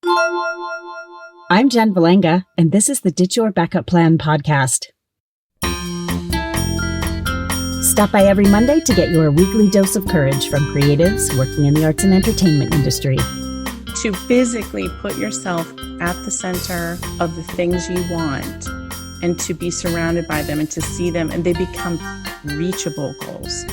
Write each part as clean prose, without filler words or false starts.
I'm Jen Valenga, and this is the Ditch Your Backup Plan podcast. Stop by every Monday to get your weekly dose of courage from creatives working in the arts and entertainment industry. To physically put yourself at the center of the things you want and to be surrounded by them and to see them, and they become reachable goals.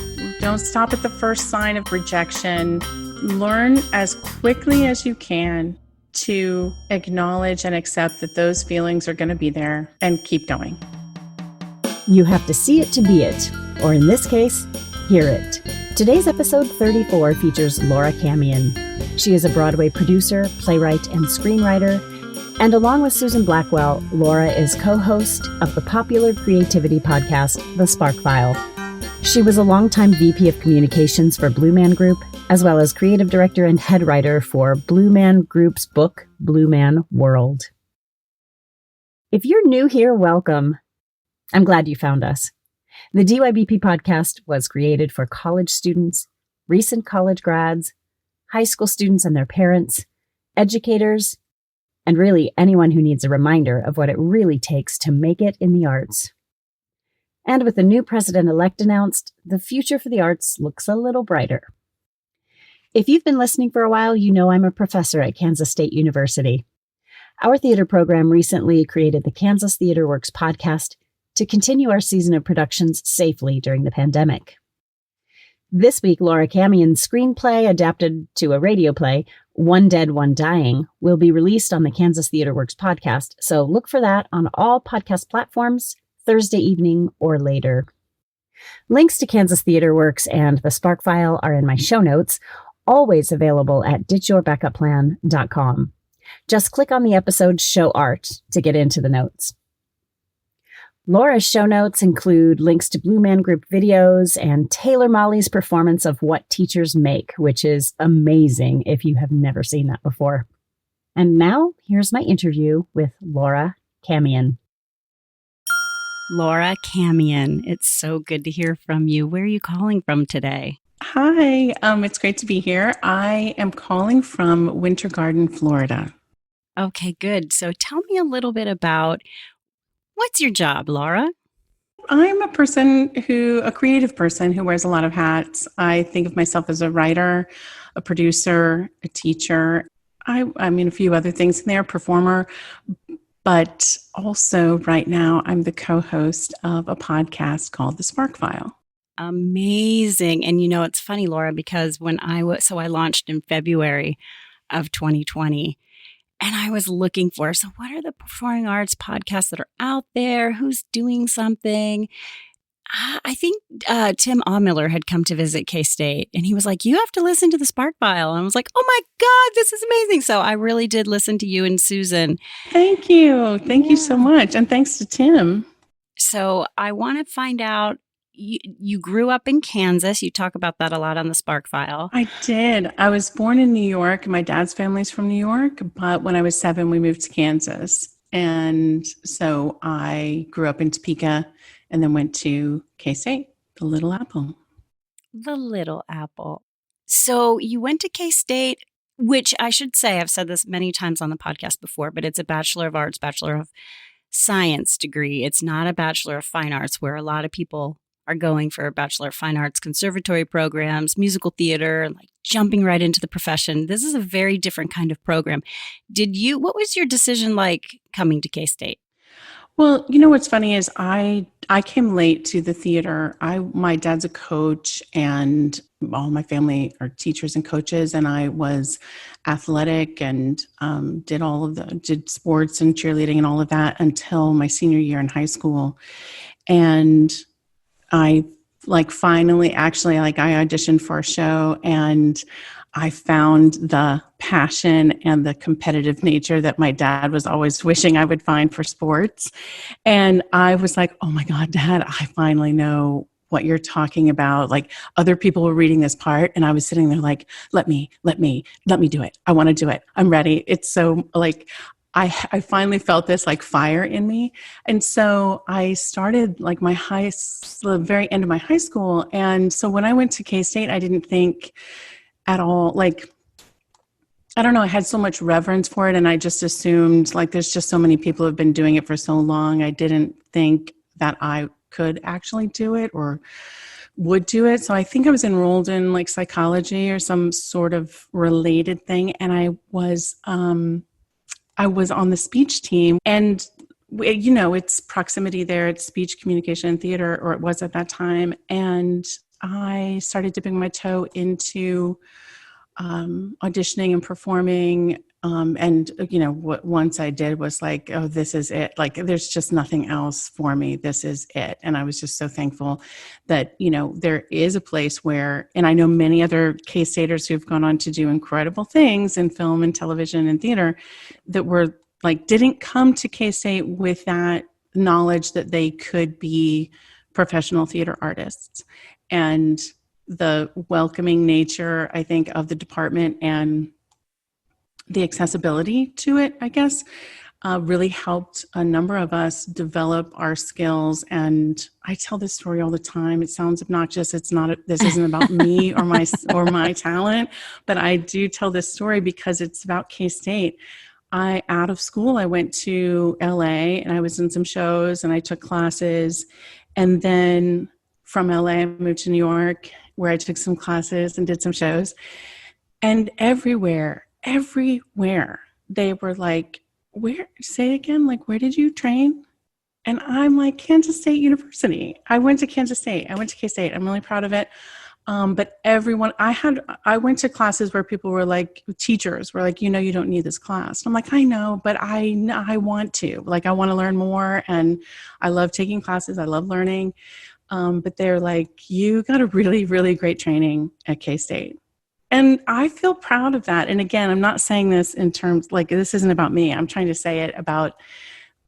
Don't stop at the first sign of rejection. Learn as quickly as you can to acknowledge and accept that those feelings are going to be there and keep going. You have to see it to be it, or in this case, hear it. Today's episode 34 features Laura Camien. She is a Broadway producer, playwright, and screenwriter, and along with Susan Blackwell, Laura is co-host of the popular creativity podcast, The Spark File. She was a longtime VP of Communications for Blue Man Group, as well as creative director and head writer for Blue Man Group's book, Blue Man World. If you're new here, welcome. I'm glad you found us. The DYBP podcast was created for college students, recent college grads, high school students and their parents, educators, and really anyone who needs a reminder of what it really takes to make it in the arts. And with the new president-elect announced, the future for the arts looks a little brighter. If you've been listening for a while, you know I'm a professor at Kansas State University. Our theater program recently created the Kansas Theater Works podcast to continue our season of productions safely during the pandemic. This week, Laura Camien's screenplay, adapted to a radio play, One Dead, One Dying, will be released on the Kansas Theater Works podcast, so look for that on all podcast platforms Thursday evening or later. Links to Kansas Theater Works and the Spark File are in my show notes, always available at ditchyourbackuplan.com. Just click on the episode's show art to get into the notes. Laura's show notes include links to Blue Man Group videos and Taylor Molly's performance of What Teachers Make, which is amazing if you have never seen that before. And now, here's my interview with Laura Camien. Laura Camien, it's so good to hear from you. Where are you calling from today? Hi, it's great to be here. I am calling from Winter Garden, Florida. Okay, good. So tell me a little bit about what's your job, Laura? I'm a creative person who wears a lot of hats. I think of myself as a writer, a producer, a teacher. I mean, a few other things in there, performer. But also right now, I'm the co-host of a podcast called The Spark File. Amazing. And you know, it's funny, Laura, because when I launched in February of 2020, and I was looking for, so what are the performing arts podcasts that are out there? Who's doing something? I think Tim Miller had come to visit K-State, and he was like, you have to listen to the Spark File. And I was like, oh my God, this is amazing. So I really did listen to you and Susan. Thank you. Thank you so much. And thanks to Tim. So I want to find out, you grew up in Kansas. You talk about that a lot on the Spark File. I did. I was born in New York. My dad's family's from New York. But when I was 7, we moved to Kansas. And so I grew up in Topeka and then went to K-State, the Little Apple. The Little Apple. So you went to K-State, which I should say, I've said this many times on the podcast before, but it's a Bachelor of Arts, Bachelor of Science degree. It's not a Bachelor of Fine Arts, where a lot of people are going for Bachelor of Fine Arts conservatory programs, musical theater, like jumping right into the profession. This is a very different kind of program. What was your decision like coming to K-State? Well, you know what's funny is I came late to the theater. My dad's a coach, and all my family are teachers and coaches, and I was athletic and did sports and cheerleading and all of that until my senior year in high school. And I I auditioned for a show, and I found the passion and the competitive nature that my dad was always wishing I would find for sports. And I was like, oh my God, Dad, I finally know what you're talking about. Like, other people were reading this part, and I was sitting there like, let me do it. I want to do it. I'm ready. It's so like, I finally felt this like fire in me. And so I started like the very end of my high school. And so when I went to K-State, I didn't think at all, like, I don't know, I had so much reverence for it, and I just assumed, like, there's just so many people who have been doing it for so long. I didn't think that I could actually do it or would do it. So I think I was enrolled in like psychology or some sort of related thing, and I was on the speech team, and it's proximity there. It's speech, communication, and theater, or it was at that time. And I started dipping my toe into auditioning and performing. And what once I did was like, oh, this is it. Like, there's just nothing else for me. This is it. And I was just so thankful that, there is a place where, and I know many other K-Staters who've gone on to do incredible things in film and television and theater that were like, didn't come to K-State with that knowledge that they could be professional theater artists. And the welcoming nature, I think, of the department and the accessibility to it, I guess, really helped a number of us develop our skills. And I tell this story all the time. It sounds obnoxious. It's not. This isn't about me or my talent, but I do tell this story because it's about K-State. Out of school, I went to LA and I was in some shows and I took classes, and then from LA, I moved to New York, where I took some classes and did some shows. And everywhere, they were like, say it again, like, where did you train? And I'm like, Kansas State University. I went to Kansas State. I went to K-State. I'm really proud of it. But everyone, I went to classes where people were like, teachers were like, you don't need this class. I'm like, I know, but I want to. Like, I want to learn more. And I love taking classes. I love learning. But they're like, you got a really, really great training at K-State. And I feel proud of that. And again, I'm not saying this in terms, like, this isn't about me. I'm trying to say it about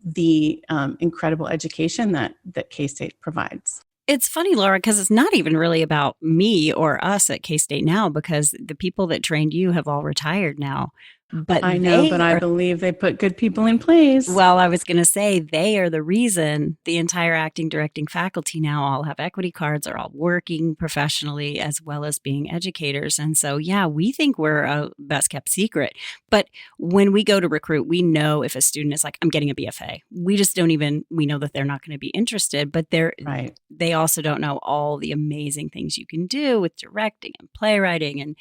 the incredible education that K-State provides. It's funny, Laura, because it's not even really about me or us at K-State now, because the people that trained you have all retired now. But I know, but I believe they put good people in place. Well, I was going to say they are the reason the entire acting, directing faculty now all have equity cards, are all working professionally as well as being educators. And so, yeah, we think we're a best kept secret. But when we go to recruit, we know if a student is like, I'm getting a BFA. We just don't even, we know that they're not going to be interested, but they also don't know all the amazing things you can do with directing and playwriting and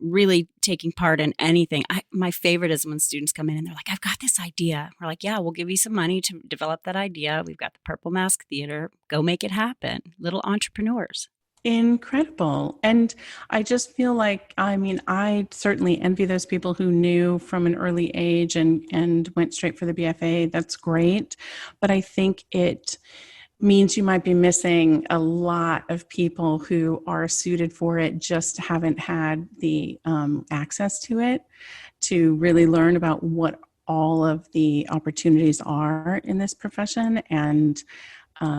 really taking part in anything. My favorite is when students come in and they're like, I've got this idea. We're like, yeah, we'll give you some money to develop that idea. We've got the Purple Mask Theater. Go make it happen. Little entrepreneurs. Incredible. And I just feel like, I certainly envy those people who knew from an early age and went straight for the BFA. That's great. But I think it means you might be missing a lot of people who are suited for it, just haven't had the access to it to really learn about what all of the opportunities are in this profession. And I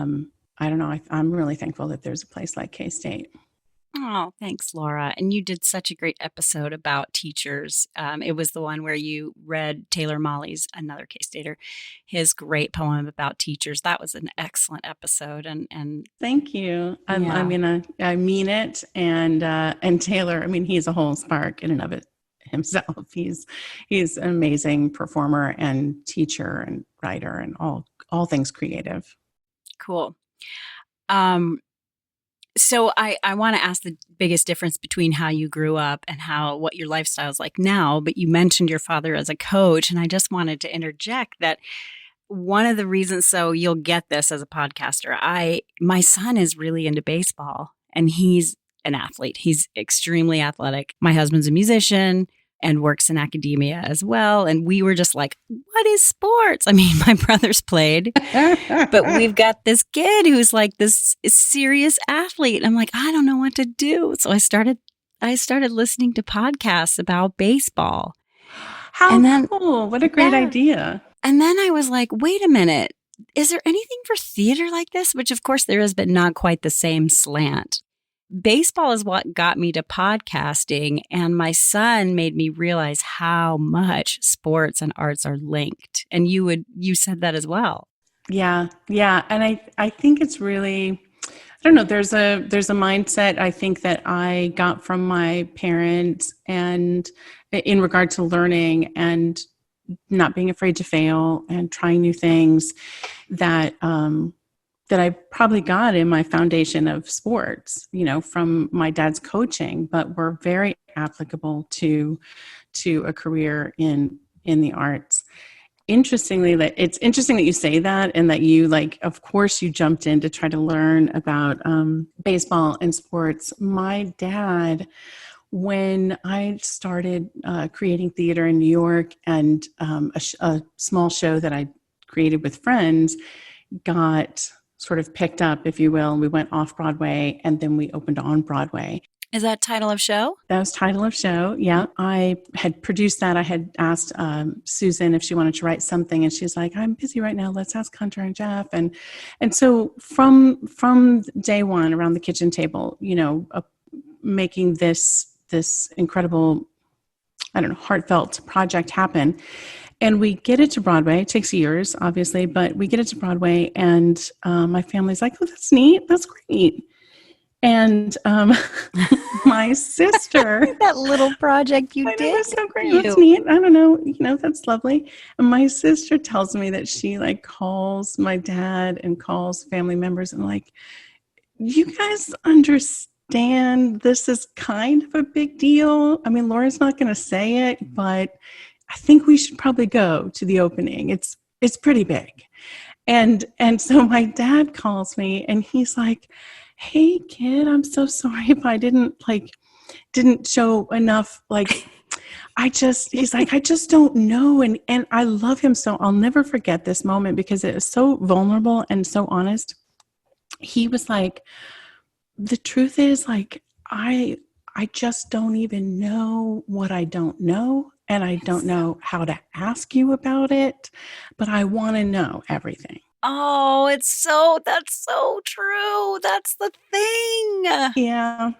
don't know, I'm really thankful that there's a place like K-State. Oh, thanks, Laura. And you did such a great episode about teachers. It was the one where you read Taylor Molly's, another K-Stater, his great poem about teachers. That was an excellent episode. And thank you. Yeah. I mean it. And Taylor, he's a whole spark in and of it himself. He's an amazing performer and teacher and writer and all things creative. Cool. So I want to ask the biggest difference between how you grew up and what your lifestyle is like now, but you mentioned your father as a coach, and I just wanted to interject that one of the reasons, so you'll get this as a podcaster, my son is really into baseball, and he's an athlete. He's extremely athletic. My husband's a musician and works in academia as well. And we were just like, what is sports? My brothers played, but we've got this kid who's like this serious athlete. And I'm like, I don't know what to do. So I started listening to podcasts about baseball. Cool. What a great idea. And then I was like, wait a minute. Is there anything for theater like this? Which of course there is, but not quite the same slant. Baseball is what got me to podcasting, and my son made me realize how much sports and arts are linked. And you said that as well. Yeah. And I think it's really, don't know. There's a mindset I think that I got from my parents, and in regard to learning and not being afraid to fail and trying new things, that that I probably got in my foundation of sports, from my dad's coaching, but were very applicable to a career in the arts. It's interesting that you say that, and that you, of course you jumped in to try to learn about baseball and sports. My dad, when I started creating theater in New York, and a small show that I created with friends got sort of picked up, if you will, and we went off Broadway, and then we opened on Broadway. Is that title of show? That was title of show. Yeah. I had produced that. I had asked Susan if she wanted to write something, and she's like, I'm busy right now. Let's ask Hunter and Jeff. And so from day one, around the kitchen table, making this incredible, heartfelt project happen. And we get it to Broadway. It takes years, obviously, but we get it to Broadway, and my family's like, oh, that's neat. That's great. And my sister, that little project you did, it was so great. That's neat. I don't know, that's lovely. And my sister tells me that she calls my dad and calls family members and you guys understand this is kind of a big deal. I mean, Laura's not going to say it, but I think we should probably go to the opening. It's pretty big. And so my dad calls me, and he's like, hey kid, I'm so sorry if I didn't show enough. He's like, I just don't know. And I love him so. I'll never forget this moment because it was so vulnerable and so honest. He was like, the truth is, I just don't even know what I don't know. And I don't know how to ask you about it, but I want to know everything. Oh, that's so true. That's the thing. Yeah,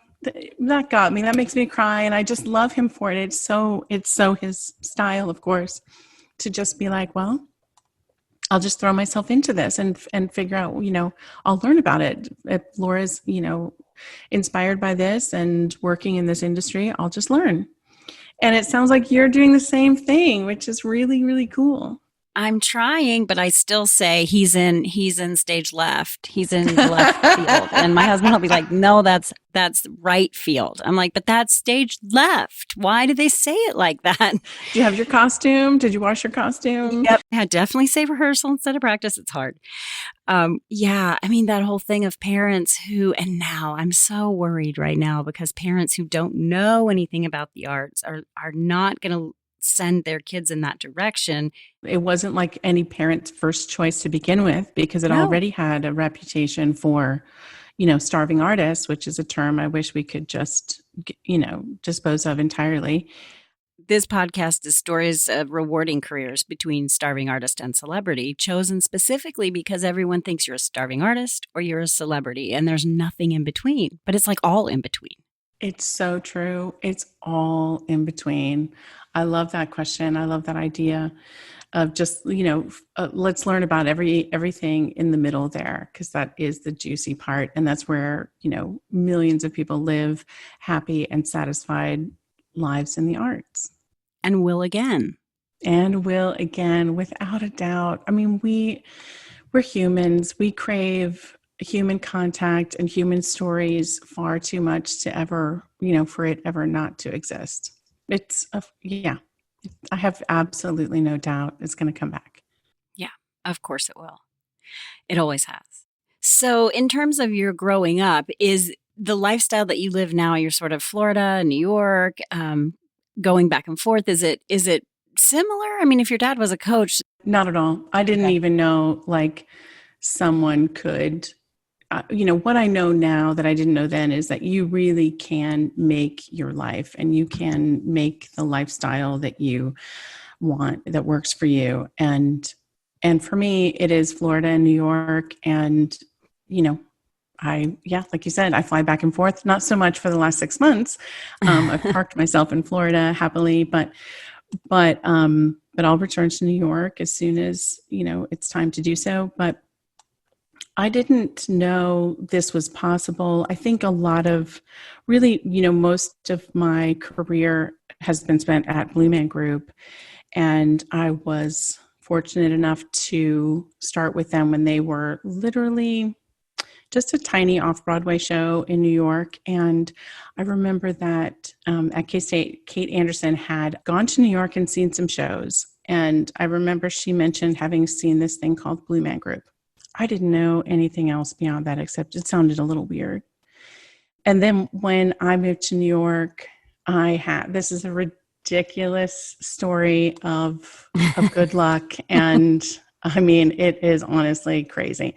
that got me. That makes me cry. And I just love him for it. It's so his style, of course, to just be like, well, I'll just throw myself into this and figure out, I'll learn about it. If Laura's, inspired by this and working in this industry, I'll just learn. And it sounds like you're doing the same thing, which is really, really cool. I'm trying, but I still say he's in stage left. He's in the left field. And my husband will be like, no, that's right field. I'm like, but that's stage left. Why do they say it like that? Do you have your costume? Did you wash your costume? Yep. Yeah, definitely say rehearsal instead of practice. It's hard. Yeah. I mean, that whole thing of parents and now I'm so worried right now because parents who don't know anything about the arts are not going to send their kids in that direction. It wasn't like any parent's first choice to begin with, because it already had a reputation for, starving artists, which is a term I wish we could just, dispose of entirely. This podcast is stories of rewarding careers between starving artist and celebrity, chosen specifically because everyone thinks you're a starving artist or you're a celebrity, and there's nothing in between, but it's all in between. It's so true. It's all in between. I love that question. I love that idea of just, let's learn about everything in the middle there, because that is the juicy part. And that's where, millions of people live happy and satisfied lives in the arts. And will again. Without a doubt. I mean, we're humans. We crave human contact and human stories far too much to ever, for it ever not to exist. I have absolutely no doubt it's going to come back. Yeah, of course it will. It always has. So in terms of your growing up, is the lifestyle that you live now, you're sort of Florida, New York, going back and forth, is it similar? I mean, if your dad was a coach. Not at all. I didn't even know someone could, what I know now that I didn't know then is that you really can make your life, and you can make the lifestyle that you want, that works for you. And for me, it is Florida and New York. And, like you said, I fly back and forth, not so much for the last 6 months. I've parked myself in Florida happily, but I'll return to New York as soon as, it's time to do so. But I didn't know this was possible. I think a lot of really, most of my career has been spent at Blue Man Group. And I was fortunate enough to start with them when they were literally just a tiny off-Broadway show in New York. And I remember that at K-State, Kate Anderson had gone to New York and seen some shows. And I remember she mentioned having seen this thing called Blue Man Group. I didn't know anything else beyond that, except it sounded a little weird. And then when I moved to New York, this is a ridiculous story of good luck. And I mean, it is honestly crazy.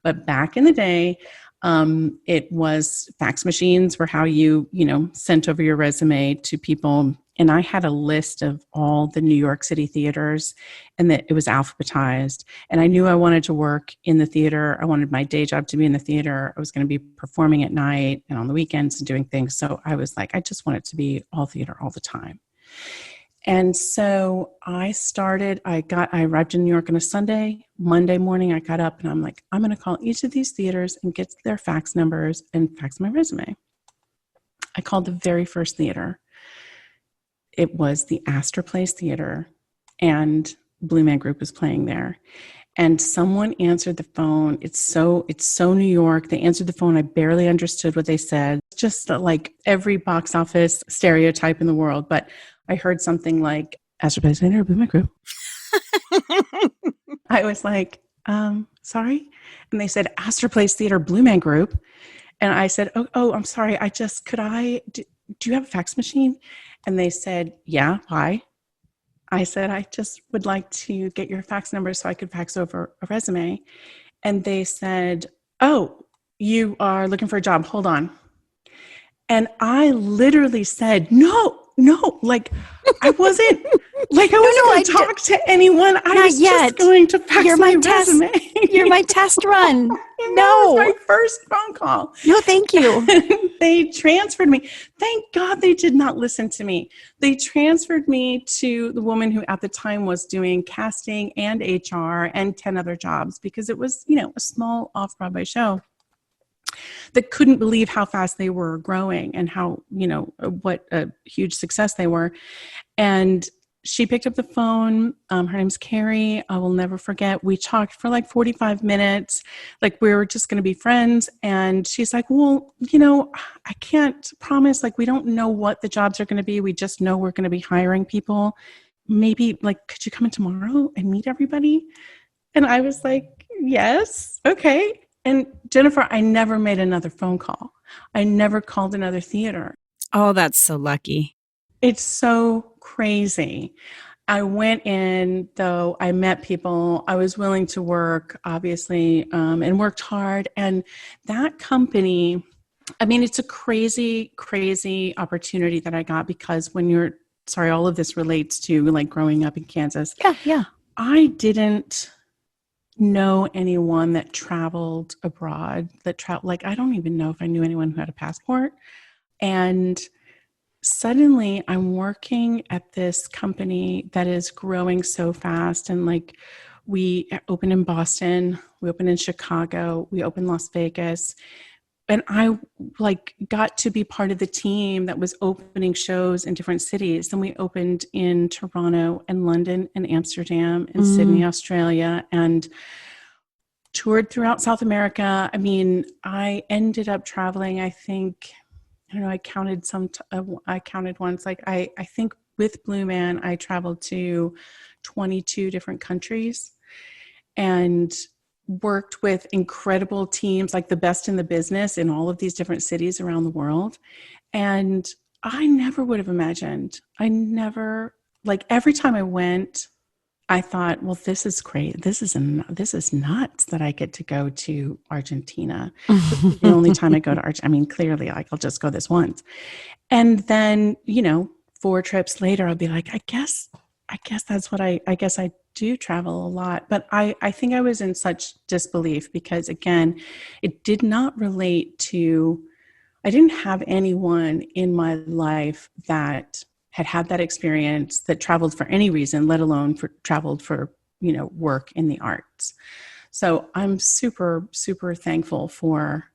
But back in the day, it was fax machines were how you sent over your resume to people. And I had a list of all the New York City theaters, and that it was alphabetized. And I knew I wanted to work in the theater. I wanted my day job to be in the theater. I was going to be performing at night and on the weekends and doing things. So I was like, I just want it to be all theater all the time. And so I arrived in New York on a Sunday. Monday morning, I got up and I'm like, I'm going to call each of these theaters and get their fax numbers and fax my resume. I called the very first theater. It was the Astor Place Theater, and Blue Man Group was playing there. And someone answered the phone. It's so New York. They answered the phone. I barely understood what they said. Just like every box office stereotype in the world. But I heard something like, Astor Place Theater, Blue Man Group. I was like, sorry? And they said, Astor Place Theater, Blue Man Group. And I said, oh, I'm sorry. Do you have a fax machine? And they said, yeah, why? I said, I just would like to get your fax number so I could fax over a resume. And they said, oh, you are looking for a job. Hold on. And I literally said, no, like I wasn't going to talk to anyone. I was just going to fax my resume. You're my test run. No. It was my first phone call. No, thank you. They transferred me. Thank God they did not listen to me. They transferred me to the woman who at the time was doing casting and HR and 10 other jobs, because it was, a small off-Broadway show that couldn't believe how fast they were growing and how, what a huge success they were. And she picked up the phone. Her name's Carrie. I will never forget. We talked for like 45 minutes, like we were just going to be friends. And she's like, well, I can't promise, like, we don't know what the jobs are going to be. We just know we're going to be hiring people. Maybe like, could you come in tomorrow and meet everybody? And I was like, yes. Okay. And Jennifer, I never made another phone call. I never called another theater. Oh, that's so lucky. It's so crazy. I went in, though, I met people. I was willing to work, obviously, and worked hard. And that company, I mean, it's a crazy, crazy opportunity that I got, because all of this relates to like growing up in Kansas. Yeah. I didn't know anyone that traveled abroad, I don't even know if I knew anyone who had a passport. And suddenly I'm working at this company that is growing so fast. And like, we opened in Boston, we opened in Chicago, we opened Las Vegas. And I got to be part of the team that was opening shows in different cities. Then we opened in Toronto and London and Amsterdam and Sydney, Australia, and toured throughout South America. I mean, I ended up traveling, I think, I counted once, I think with Blue Man, I traveled to 22 different countries and worked with incredible teams, like the best in the business in all of these different cities around the world. And I never would have imagined, every time I went, I thought, well, this is great. This is nuts that I get to go to Argentina. This is the only time I go to Argentina. I mean, clearly, I'll just go this once. And then, 4 trips later, I'll be like, I guess that's what I guess I do travel a lot. But I think I was in such disbelief because, again, it did not relate to, I didn't have anyone in my life that had that experience, that traveled for any reason, let alone traveled for, work in the arts. So I'm super, super thankful for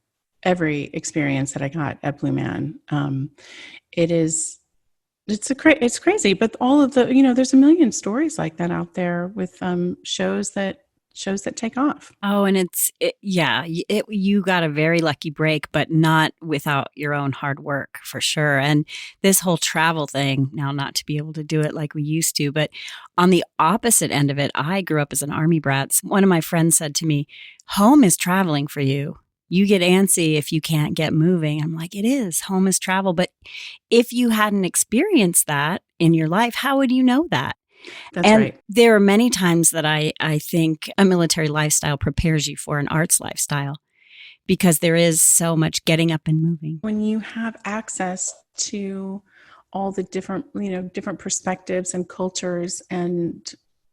every experience that I got at Blue Man. It's crazy, but all of the, there's a million stories like that out there with shows that take off. Oh, and you got a very lucky break, but not without your own hard work for sure. And this whole travel thing, now not to be able to do it like we used to, but on the opposite end of it, I grew up as an Army brat. One of my friends said to me, home is traveling for you. You get antsy if you can't get moving. I'm like, it is. Home is travel. But if you hadn't experienced that in your life, how would you know that? That's right. There are many times that I think a military lifestyle prepares you for an arts lifestyle because there is so much getting up and moving. When you have access to all the different perspectives and cultures and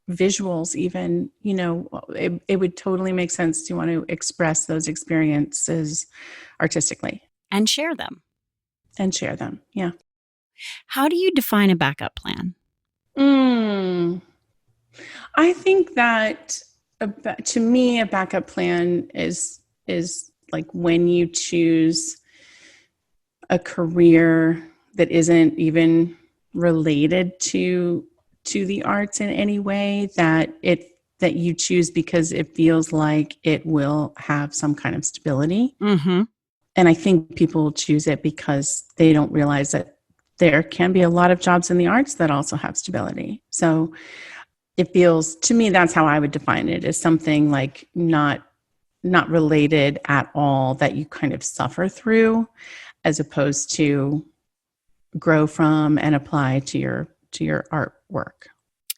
visuals, even, it would totally make sense to want to express those experiences artistically. And share them. Yeah. How do you define a backup plan? I think that to me, a backup plan is like when you choose a career that isn't even related to the arts in any way, that you choose because it feels like it will have some kind of stability. Mm-hmm. And I think people choose it because they don't realize that there can be a lot of jobs in the arts that also have stability. So it feels, to me, that's how I would define it, as something like not related at all, that you kind of suffer through, as opposed to grow from and apply to your artwork.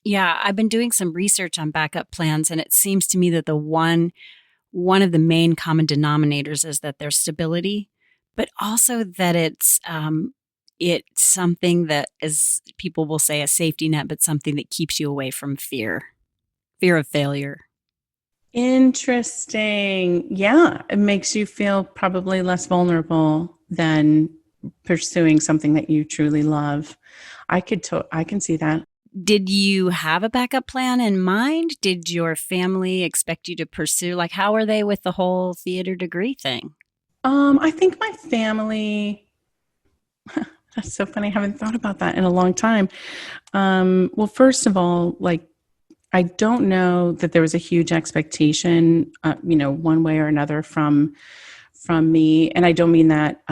Yeah, I've been doing some research on backup plans, and it seems to me that the one of the main common denominators is that there's stability, but also that it's something that, as people will say, a safety net, but something that keeps you away from fear of failure. Interesting. Yeah, it makes you feel probably less vulnerable than pursuing something that you truly love. I can see that. Did you have a backup plan in mind? Did your family expect you to pursue? Like, how are they with the whole theater degree thing? I think my family, that's so funny. I haven't thought about that in a long time. Well, first of all, like, I don't know that there was a huge expectation, one way or another from me. And I don't mean that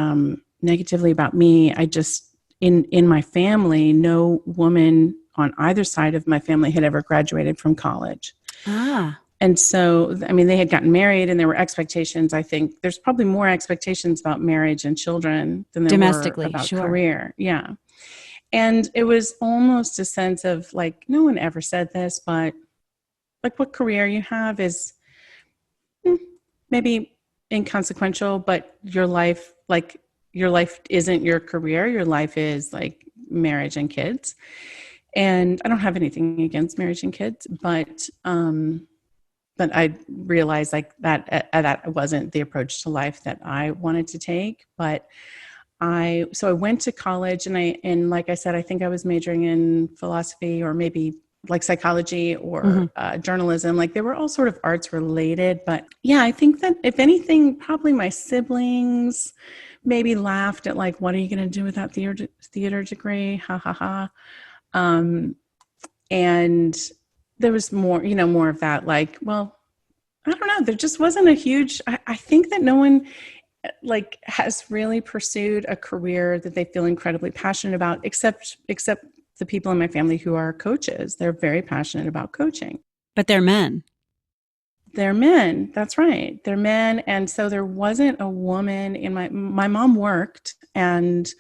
negatively about me. I just, in my family, no woman on either side of my family had ever graduated from college. And so, I mean, they had gotten married and there were expectations. I think there's probably more expectations about marriage and children than there domestically, were about sure. career. Yeah. And it was almost a sense of like, no one ever said this, but like what career you have is maybe inconsequential, but your life isn't your career. Your life is like marriage and kids. And I don't have anything against marriage and kids, but I realized like that wasn't the approach to life that I wanted to take. But I went to college, and like I said, I think I was majoring in philosophy or maybe like psychology or journalism. Like they were all sort of arts related. But yeah, I think that if anything, probably my siblings maybe laughed at like, what are you going to do with that theater degree? Ha ha ha. And there was more of that, like, well, I don't know. There just wasn't a huge, I think that no one like has really pursued a career that they feel incredibly passionate about, except the people in my family who are coaches. They're very passionate about coaching. But they're men. They're men. That's right. They're men. And so there wasn't a woman in my mom worked and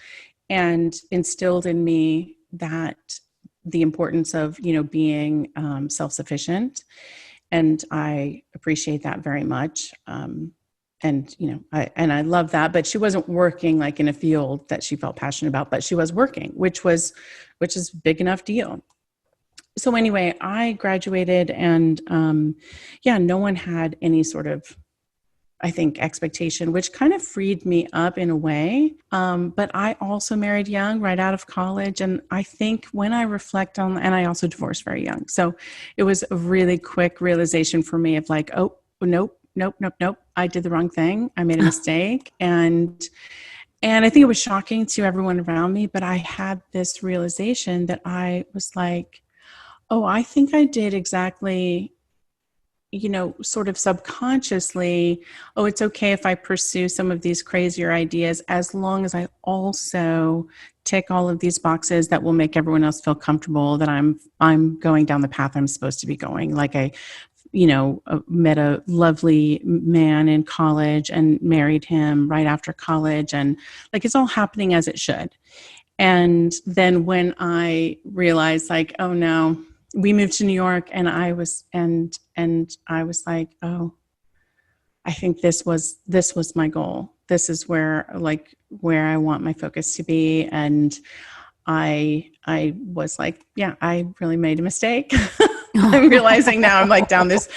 instilled in me that the importance of, being self-sufficient. And I appreciate that very much. I love that, but she wasn't working like in a field that she felt passionate about, but she was working, which is a big enough deal. So anyway, I graduated and, no one had any sort of, I think, expectation, which kind of freed me up in a way. But I also married young, right out of college. And I think when I reflect on, and I also divorced very young. So it was a really quick realization for me of like, oh, nope, nope, nope, nope. I did the wrong thing. I made a mistake. And I think it was shocking to everyone around me, but I had this realization that I was like, oh, I think I did exactly, sort of subconsciously, oh, it's okay if I pursue some of these crazier ideas as long as I also tick all of these boxes that will make everyone else feel comfortable that I'm going down the path I'm supposed to be going. Like I met a lovely man in college and married him right after college. And like, it's all happening as it should. And then when I realized like, oh no, we moved to New York and I was like, oh, I think this was my goal. This is where I want my focus to be. And I was like, yeah, I really made a mistake. I'm realizing now I'm like down this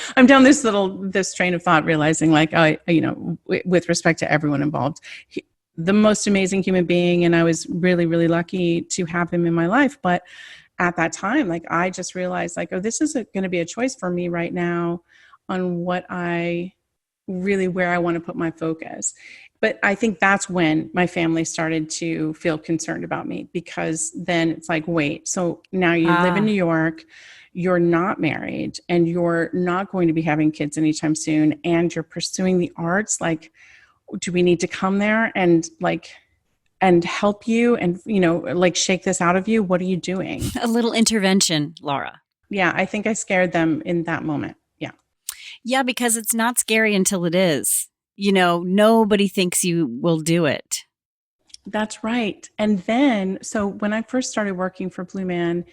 train of thought, realizing like, with respect to everyone involved, the most amazing human being. And I was really, really lucky to have him in my life. But at that time, like, I just realized like, oh, this is going to be a choice for me right now on where I want to put my focus. But I think that's when my family started to feel concerned about me, because then it's like, wait, so now you live in New York, you're not married, and you're not going to be having kids anytime soon, and you're pursuing the arts. Like, do we need to come there and help you and, like shake this out of you? What are you doing? A little intervention, Laura. Yeah, I think I scared them in that moment. Yeah. Yeah, because it's not scary until it is. Nobody thinks you will do it. That's right. And then, so when I first started working for Blue Man,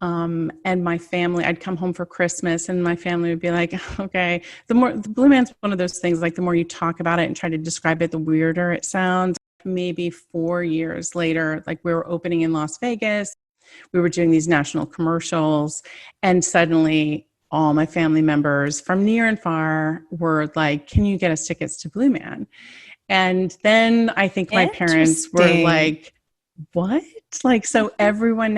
and my family, I'd come home for Christmas and my family would be like, okay, the Blue Man's one of those things, like the more you talk about it and try to describe it, the weirder it sounds. Maybe 4 years later, like we were opening in Las Vegas, we were doing these national commercials, and suddenly all my family members from near and far were like, can you get us tickets to Blue Man? And then I think my parents were like, what? Like, so everyone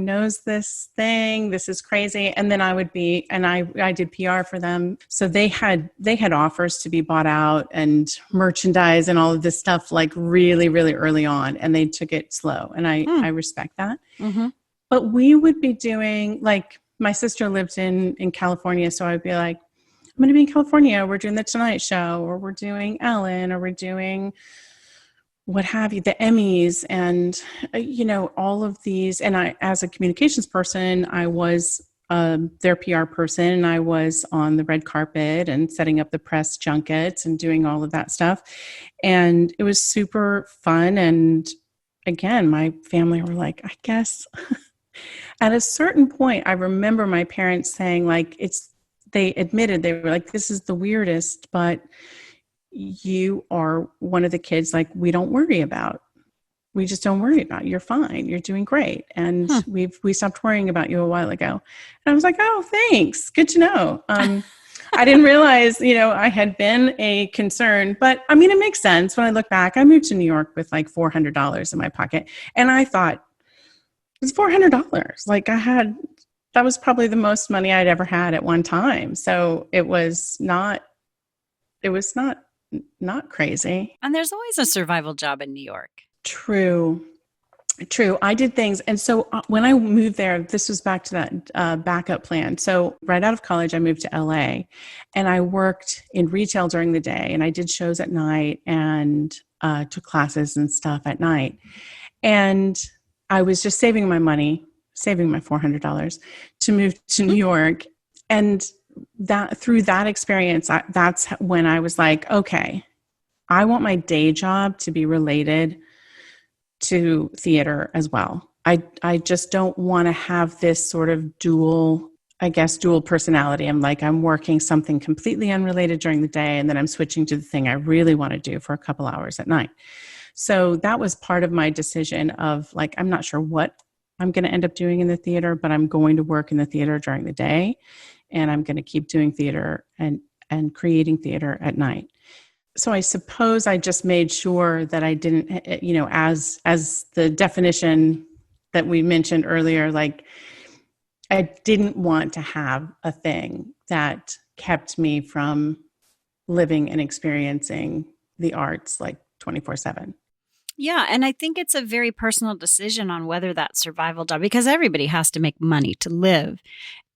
knows this thing. This is crazy. And then I did PR for them. So they had offers to be bought out and merchandise and all of this stuff, like really, really early on. And they took it slow. And I respect that. Mm-hmm. But we would be doing, like, my sister lived in California. So I'd be like, I'm going to be in California. We're doing the Tonight Show, or we're doing Ellen, or we're doing what have you, the Emmys, and, all of these. And I, as a communications person, I was their PR person, and I was on the red carpet and setting up the press junkets and doing all of that stuff. And it was super fun. And again, my family were like, I guess at a certain point, I remember my parents saying like, they admitted, they were like, this is the weirdest, but you are one of the kids like we don't worry about. We just don't worry about. You're fine. You're doing great. And we stopped worrying about you a while ago. And I was like, oh, thanks. Good to know. I didn't realize, I had been a concern, but I mean, it makes sense. When I look back, I moved to New York with like $400 in my pocket. And I thought, it's $400. Like that was probably the most money I'd ever had at one time. So it was not crazy. And there's always a survival job in New York. True. I did things. And so when I moved there, this was back to that backup plan. So right out of college, I moved to LA, and I worked in retail during the day, and I did shows at night and took classes and stuff at night. And I was just saving my $400 to move to New York. And that through that experience, that's when I was like, okay, I want my day job to be related to theater as well. I just don't want to have this sort of dual personality. I'm working something completely unrelated during the day, and then I'm switching to the thing I really want to do for a couple hours at night. So that was part of my decision of like, I'm not sure what I'm going to end up doing in the theater, but I'm going to work in the theater during the day, and I'm going to keep doing theater and creating theater at night. So I suppose I just made sure that I didn't, as the definition that we mentioned earlier, like I didn't want to have a thing that kept me from living and experiencing the arts like 24/7. Yeah, and I think it's a very personal decision on whether that survival job, because everybody has to make money to live.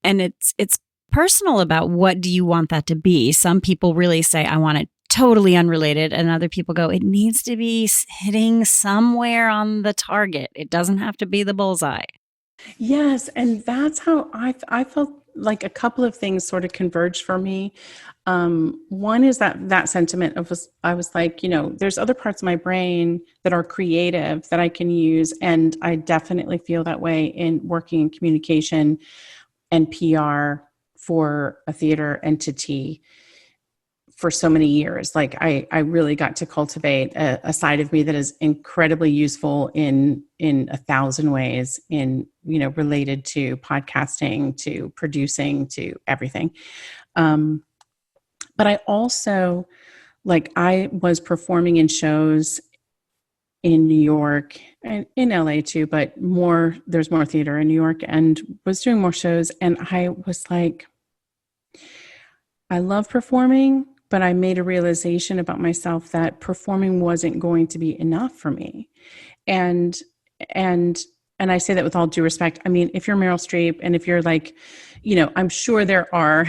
And it's personal about what do you want that to be. Some people really say, I want it totally unrelated. And other people go, it needs to be hitting somewhere on the target. It doesn't have to be the bullseye. Yes, and that's how I felt like a couple of things sort of converged for me. One is that sentiment of I was like, there's other parts of my brain that are creative that I can use, and I definitely feel that way in working in communication and PR for a theater entity for so many years. Like I really got to cultivate a side of me that is incredibly useful in 1,000 ways, in, related to podcasting, to producing, to everything. But I also, I was performing in shows in New York and in LA too, but there's more theater in New York, and was doing more shows. And I was like, I love performing, but I made a realization about myself that performing wasn't going to be enough for me. And I say that with all due respect. I mean, if you're Meryl Streep, and if you're like, I'm sure there are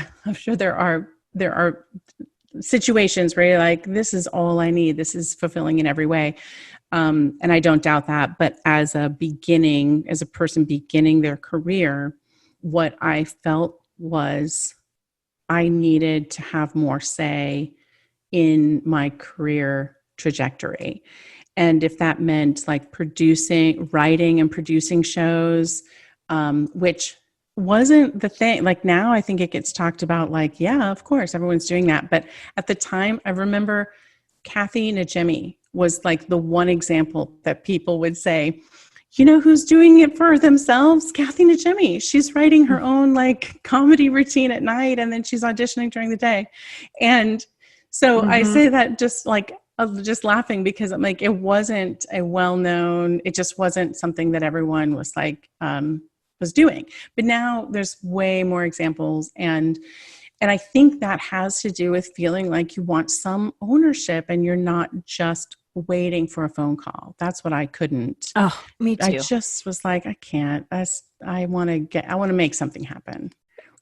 situations where you're like, this is all I need. This is fulfilling in every way. And I don't doubt that. But as a person beginning their career, what I felt was I needed to have more say in my career trajectory. And if that meant writing and producing shows, which wasn't the thing. Like now I think it gets talked about like, yeah, of course, everyone's doing that. But at the time, I remember Kathy Najimy was like the one example that people would say, who's doing it for themselves? Kathy Najimy. She's writing her own like comedy routine at night, and then she's auditioning during the day. And so I say that just laughing, because I'm like, it wasn't it just wasn't something that everyone was like, was doing. But now there's way more examples. And I think that has to do with feeling like you want some ownership and you're not just waiting for a phone call. That's what I couldn't. Oh, me too. I just was like, I can't. I want to make something happen.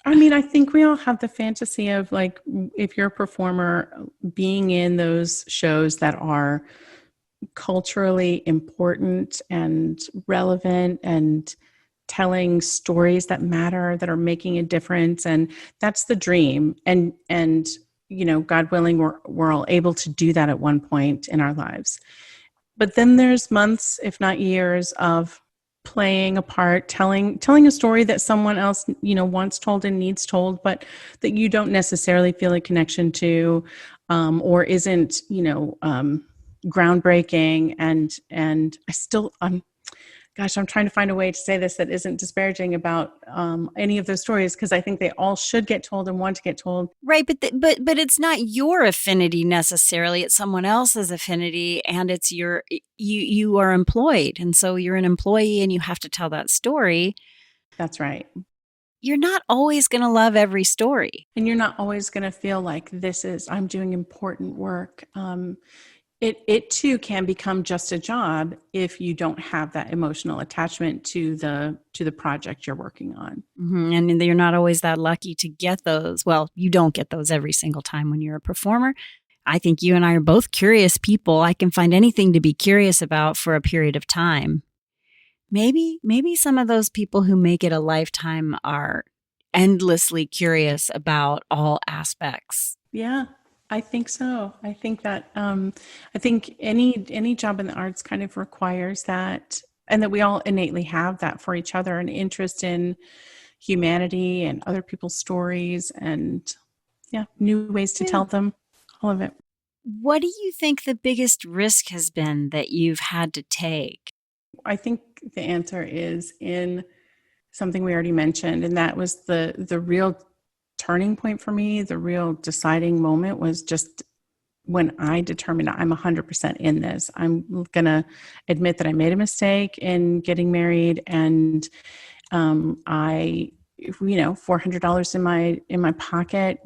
I mean, I think we all have the fantasy of like, if you're a performer, being in those shows that are culturally important and relevant and telling stories that matter, that are making a difference. And that's the dream. And God willing, we're all able to do that at one point in our lives. But then there's months, if not years, of playing a part, telling a story that someone else, wants told and needs told, but that you don't necessarily feel a connection to, or isn't, groundbreaking. And I still, I'm trying to find a way to say this that isn't disparaging about any of those stories, because I think they all should get told and want to get told. Right, but it's not your affinity necessarily; it's someone else's affinity, and it's you are employed, and so you're an employee, and you have to tell that story. That's right. You're not always going to love every story, and you're not always going to feel like I'm doing important work. It too can become just a job if you don't have that emotional attachment to the project you're working on. Mm-hmm. And you're not always that lucky to get those. Well, you don't get those every single time when you're a performer. I think you and I are both curious people. I can find anything to be curious about for a period of time. Maybe some of those people who make it a lifetime are endlessly curious about all aspects. Yeah. I think so. I think that I think any job in the arts kind of requires that, and that we all innately have that for each other, an interest in humanity and other people's stories, and new ways to tell them, all of it. What do you think the biggest risk has been that you've had to take? I think the answer is in something we already mentioned, and that was the real turning point for me. The real deciding moment was just when I determined I'm 100% in this. I'm going to admit that I made a mistake in getting married, and $400 in my pocket,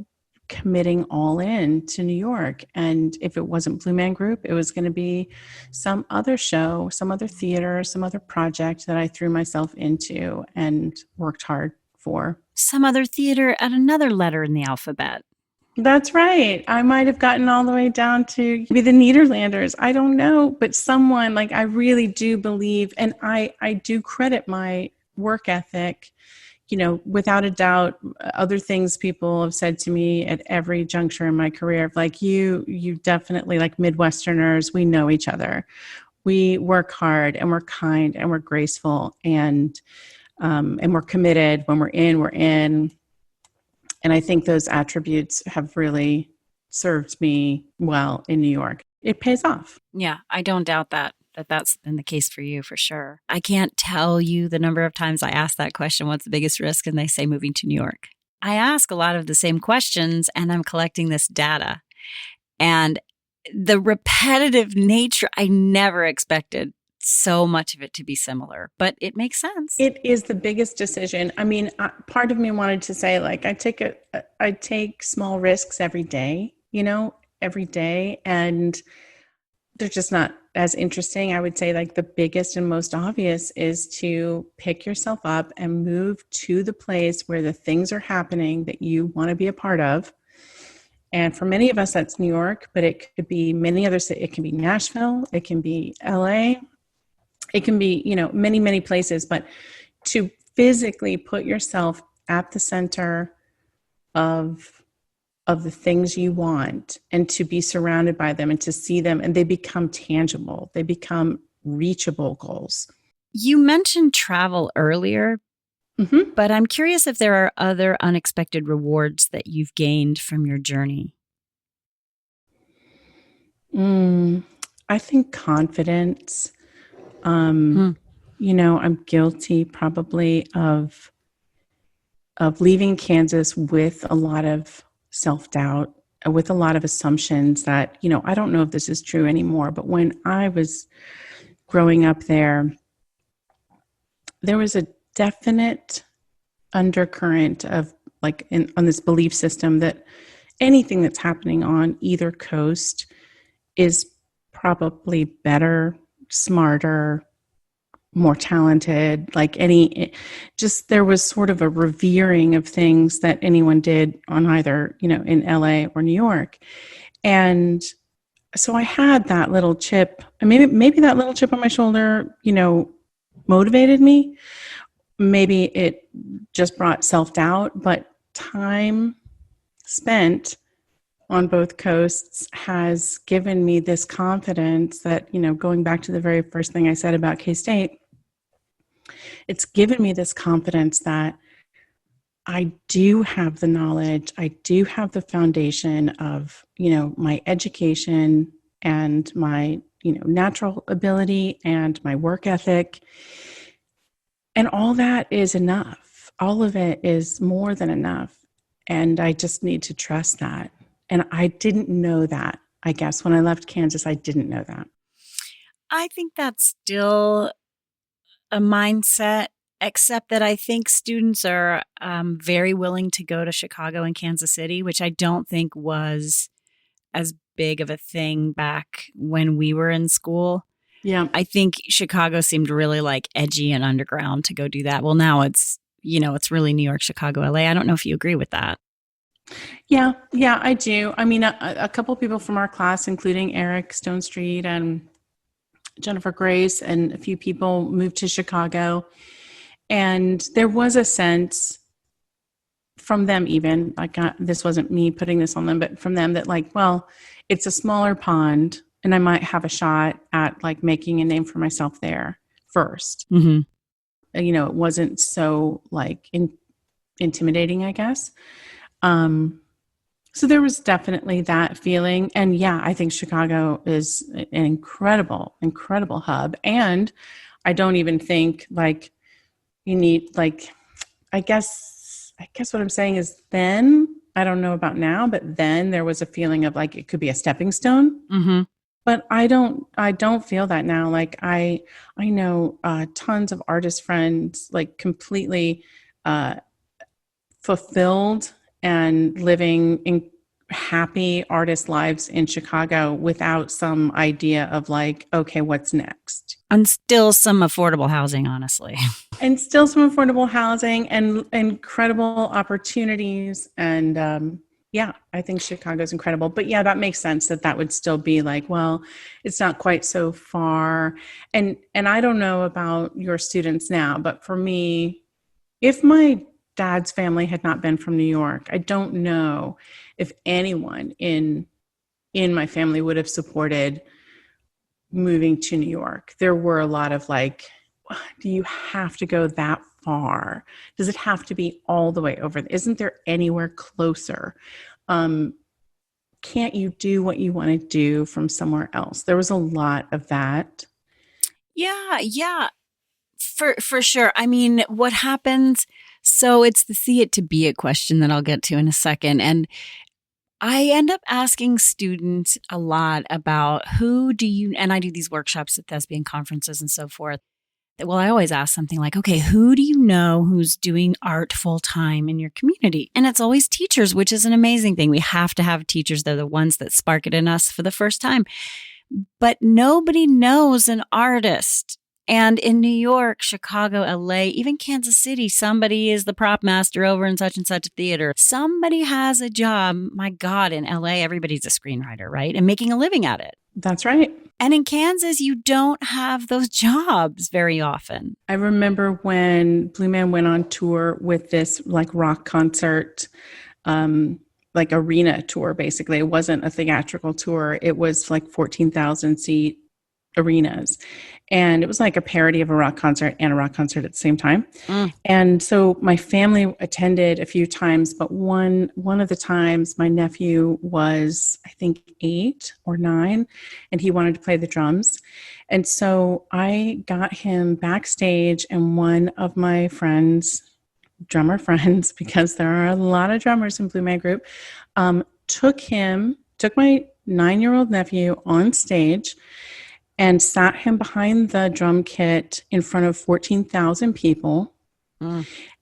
committing all in to New York. And if it wasn't Blue Man Group, it was going to be some other show, some other theater, some other project that I threw myself into and worked hard for. Some other theater at another letter in the alphabet. That's right. I might have gotten all the way down to maybe the Nederlanders. I don't know, but someone, like, I really do believe, and I do credit my work ethic, without a doubt. Other things people have said to me at every juncture in my career, like, you definitely, like Midwesterners, we know each other. We work hard and we're kind and we're graceful and we're committed. When we're in, we're in. And I think those attributes have really served me well in New York. It pays off. Yeah, I don't doubt that's been the case for you for sure. I can't tell you the number of times I ask that question, what's the biggest risk? And they say moving to New York. I ask a lot of the same questions and I'm collecting this data. And the repetitive nature, I never expected so much of it to be similar, but it makes sense. It is the biggest decision. I mean, part of me wanted to say, like, I take small risks every day, and they're just not as interesting. I would say, like, the biggest and most obvious is to pick yourself up and move to the place where the things are happening that you want to be a part of. And for many of us, that's New York, but it could be many other cities. It can be Nashville. It can be LA. It can be, many, many places, but to physically put yourself at the center of the things you want and to be surrounded by them and to see them, and they become tangible. They become reachable goals. You mentioned travel earlier, but I'm curious if there are other unexpected rewards that you've gained from your journey. I think confidence. I'm guilty probably of leaving Kansas with a lot of self-doubt, with a lot of assumptions that, I don't know if this is true anymore, but when I was growing up there was a definite undercurrent of, like, on this belief system that anything that's happening on either coast is probably better, smarter, more talented, there was sort of a revering of things that anyone did on either, in LA or New York. And so I had that little chip, and maybe that little chip on my shoulder, motivated me. Maybe it just brought self-doubt, but time spent on both coasts has given me this confidence that, going back to the very first thing I said about K-State, it's given me this confidence that I do have the knowledge, I do have the foundation of, my education and my, natural ability and my work ethic. And all that is enough. All of it is more than enough. And I just need to trust that. And I didn't know that. I guess when I left Kansas, I didn't know that. I think that's still a mindset, except that I think students are very willing to go to Chicago and Kansas City, which I don't think was as big of a thing back when we were in school. Yeah. I think Chicago seemed really like edgy and underground to go do that. Well, now it's, it's really New York, Chicago, LA. I don't know if you agree with that. Yeah, I do. I mean, a couple of people from our class, including Eric Stone Street and Jennifer Grace, and a few people moved to Chicago. And there was a sense from them, even, this wasn't me putting this on them, but from them that, like, well, it's a smaller pond and I might have a shot at, like, making a name for myself there first. Mm-hmm. It wasn't so, like, intimidating, I guess. So there was definitely that feeling. And yeah, I think Chicago is an incredible, incredible hub. And I don't even think, like, you need, like, I guess what I'm saying is then, I don't know about now, but then there was a feeling of, like, it could be a stepping stone. Mm-hmm. But I don't feel that now. Like, I know tons of artist friends, like, completely fulfilled and living happy artist lives in Chicago without some idea of like, okay, what's next? And still some affordable housing, honestly. And still some affordable housing and incredible opportunities. And yeah, I think Chicago's incredible. But yeah, that makes sense that would still be like, well, it's not quite so far. And I don't know about your students now, but for me, if my dad's family had not been from New York, I don't know if anyone in my family would have supported moving to New York. There were a lot of like, do you have to go that far? Does it have to be all the way over? Isn't there anywhere closer? Can't you do what you want to do from somewhere else? There was a lot of that. Yeah. For sure. I mean, what happens? So it's the see it to be it question that I'll get to in a second. And I end up asking students a lot about and I do these workshops at thespian conferences and so forth. Well, I always ask something like, okay, who do you know who's doing art full time in your community? And it's always teachers, which is an amazing thing. We have to have teachers. They're the ones that spark it in us for the first time. But nobody knows an artist. And in New York, Chicago, LA, even Kansas City, somebody is the prop master over in such and such a theater. Somebody has a job. My God, in LA, everybody's a screenwriter, right? And making a living at it. That's right. And in Kansas, you don't have those jobs very often. I remember when Blue Man went on tour with this like rock concert, like arena tour, basically. It wasn't a theatrical tour. It was like 14,000 seat arenas. And it was like a parody of a rock concert and a rock concert at the same time. And so my family attended a few times, but one of the times my nephew was, I think, 8 or 9, and he wanted to play the drums. And so I got him backstage, and one of my drummer friends, because there are a lot of drummers in Blue Man Group, took my 9-year-old nephew on stage and sat him behind the drum kit in front of 14,000 people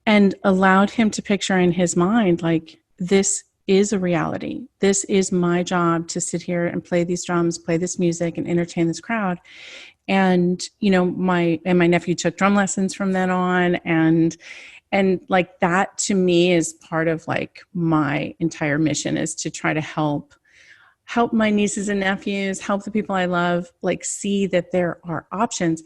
and allowed him to picture in his mind, like, this is a reality. This is my job to sit here and play these drums, play this music, and entertain this crowd. And, you know, my nephew took drum lessons from then on. And like that to me is part of like my entire mission, is to try to help my nieces and nephews, help the people I love, like see that there are options.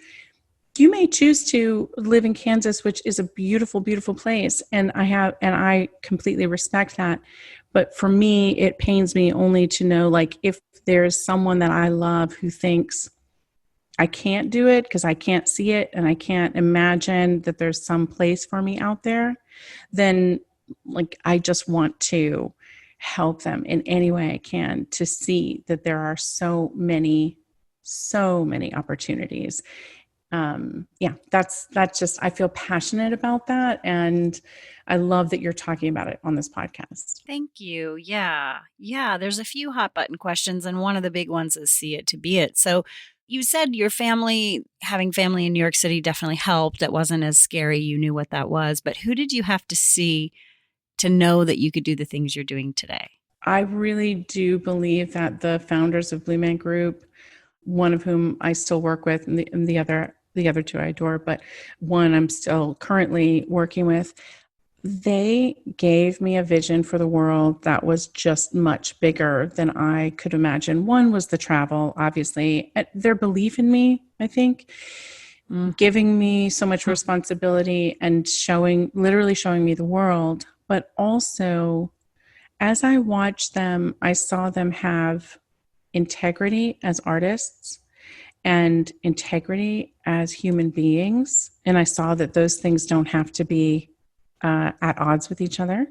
You may choose to live in Kansas, which is a beautiful, beautiful place. And I completely respect that. But for me, it pains me only to know, like, if there's someone that I love who thinks I can't do it because I can't see it and I can't imagine that there's some place for me out there, then like, I just want to help them in any way I can to see that there are so many opportunities. That's just, I feel passionate about that. And I love that you're talking about it on this podcast. Thank you. Yeah. There's a few hot button questions, and one of the big ones is see it to be it. So you said your having family in New York City definitely helped. It wasn't as scary. You knew what that was, but who did you have to see to know that you could do the things you're doing today? I really do believe that the founders of Blue Man Group, one of whom I still work with, and the other two I adore, but one I'm still currently working with, they gave me a vision for the world that was just much bigger than I could imagine. One was the travel, obviously. Their belief in me, I think, giving me so much responsibility and literally showing me the world. But also, as I watched them, I saw them have integrity as artists and integrity as human beings. And I saw that those things don't have to be at odds with each other.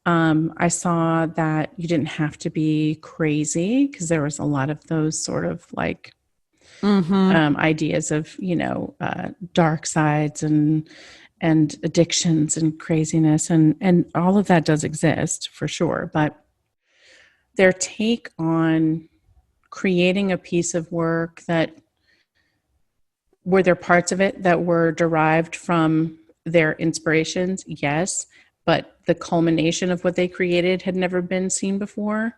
I saw that you didn't have to be crazy, because there was a lot of those sort of like ideas of, dark sides and addictions and craziness, and all of that does exist for sure. But their take on creating a piece of work that were there parts of it that were derived from their inspirations? Yes. but the culmination of what they created had never been seen before.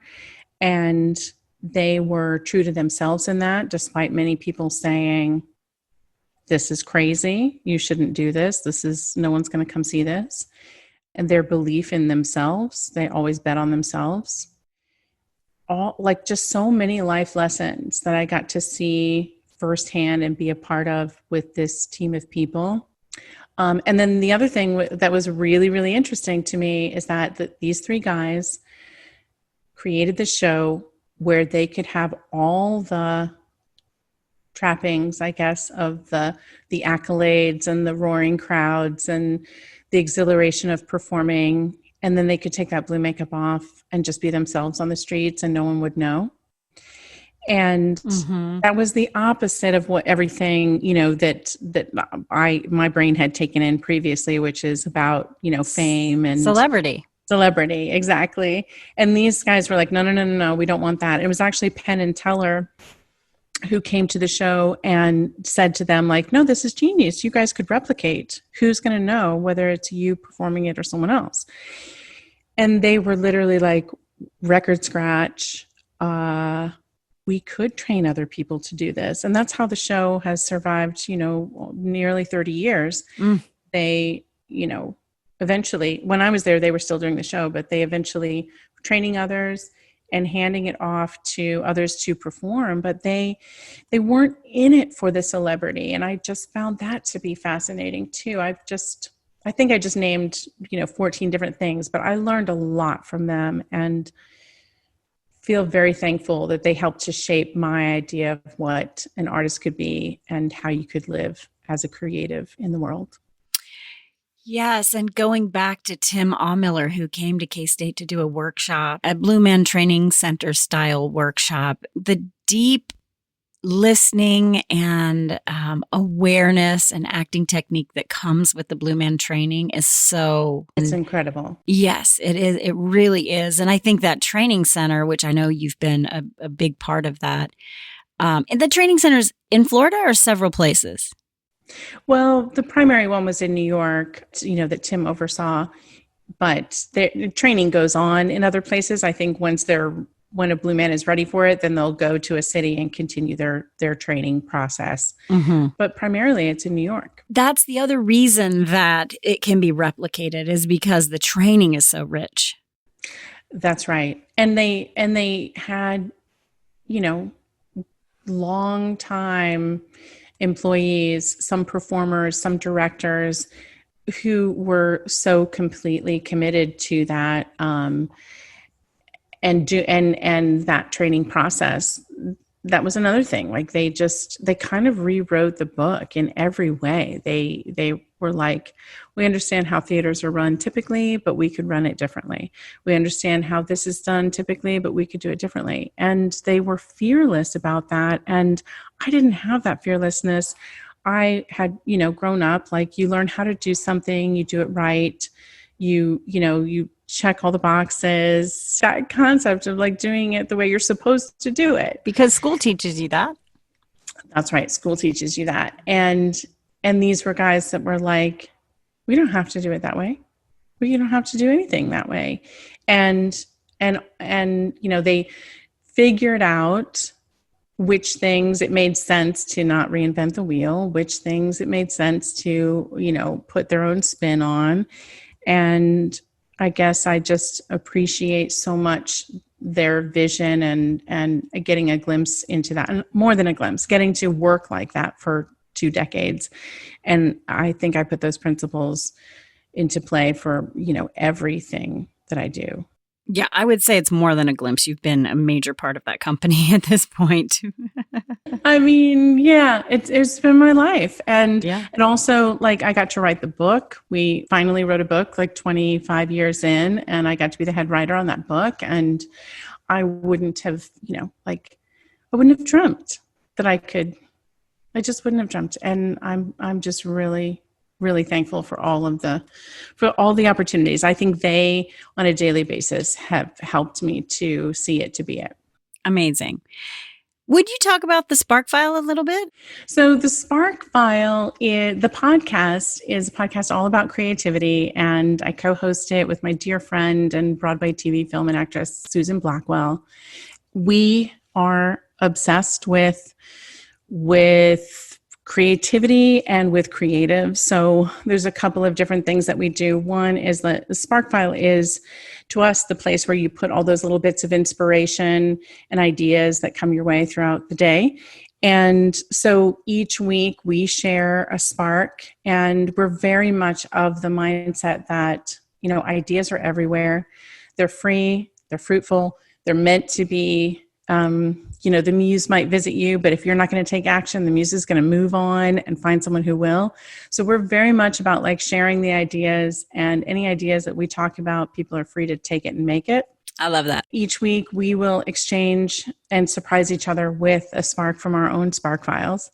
And they were true to themselves in that, despite many people saying, this is crazy. You shouldn't do this. No one's going to come see this. And their belief in themselves, they always bet on themselves. Just so many life lessons that I got to see firsthand and be a part of with this team of people. And then the other thing that was really, really interesting to me is that these three guys created the show where they could have all the trappings, I guess, of the accolades and the roaring crowds and the exhilaration of performing. And then they could take that blue makeup off and just be themselves on the streets and no one would know. And that was the opposite of what everything, that my brain had taken in previously, which is about, fame and celebrity, exactly. And these guys were like, no, we don't want that. It was actually Penn and Teller who came to the show and said to them, like, no, this is genius. You guys could replicate. Who's going to know whether it's you performing it or someone else? And they were literally like, record scratch. We could train other people to do this. And that's how the show has survived, nearly 30 years. They, eventually, when I was there, they were still doing the show, but they eventually were training others and handing it off to others to perform. But they weren't in it for the celebrity. And I just found that to be fascinating too. I think I just named, 14 different things, but I learned a lot from them and feel very thankful that they helped to shape my idea of what an artist could be and how you could live as a creative in the world. Yes, and going back to Tim Aumiller, who came to K-State to do a workshop, a Blue Man Training Center style workshop, the deep listening and awareness and acting technique that comes with the Blue Man training is it's incredible. Yes, it is. It really is. And I think that training center, which I know you've been a big part of that, and the training centers in Florida or several places? Well, the primary one was in New York, that Tim oversaw, but the training goes on in other places. I think when a Blue Man is ready for it, then they'll go to a city and continue their training process. But primarily it's in New York. That's the other reason that it can be replicated, is because the training is so rich. That's right. And they had, long time employees, some performers, some directors who were so completely committed to that, and that training process. That was another thing. Like they kind of rewrote the book in every way. They were like, we understand how theaters are run typically, but we could run it differently. We understand how this is done typically, but we could do it differently. And they were fearless about that. And I didn't have that fearlessness. I had, grown up, like you learn how to do something, you do it right. You check all the boxes, that concept of like doing it the way you're supposed to do it. Because school teaches you that. That's right. School teaches you that. And these were guys that were like, we don't have to do it that way. We don't have to do anything that way. And they figured out which things it made sense to not reinvent the wheel, which things it made sense to, put their own spin on. And I guess I just appreciate so much their vision and getting a glimpse into that, and more than a glimpse, getting to work like that for 2 decades. And I think I put those principles into play for, everything that I do. Yeah, I would say it's more than a glimpse. You've been a major part of that company at this point. I mean, yeah, it's been my life. And also, like, I got to write the book. We finally wrote a book like 25 years in, and I got to be the head writer on that book. And I wouldn't have, I wouldn't have dreamt that I could. I just wouldn't have dreamt. And I'm just really, really thankful for all the opportunities. I think they, on a daily basis, have helped me to see it to be it. Amazing. Would you talk about the Spark File a little bit? So the Spark File, the podcast is a podcast all about creativity, and I co-host it with my dear friend and Broadway TV film and actress, Susan Blackwell. We are obsessed with creativity and with creatives. So there's a couple of different things that we do. One is that the Spark File is, to us, the place where you put all those little bits of inspiration and ideas that come your way throughout the day. And so each week we share a spark, and we're very much of the mindset that, ideas are everywhere. They're free, they're fruitful, they're meant to be. The muse might visit you, but if you're not going to take action, the muse is going to move on and find someone who will. So we're very much about sharing the ideas, and any ideas that we talk about, people are free to take it and make it. I love that. Each week we will exchange and surprise each other with a spark from our own Spark Files.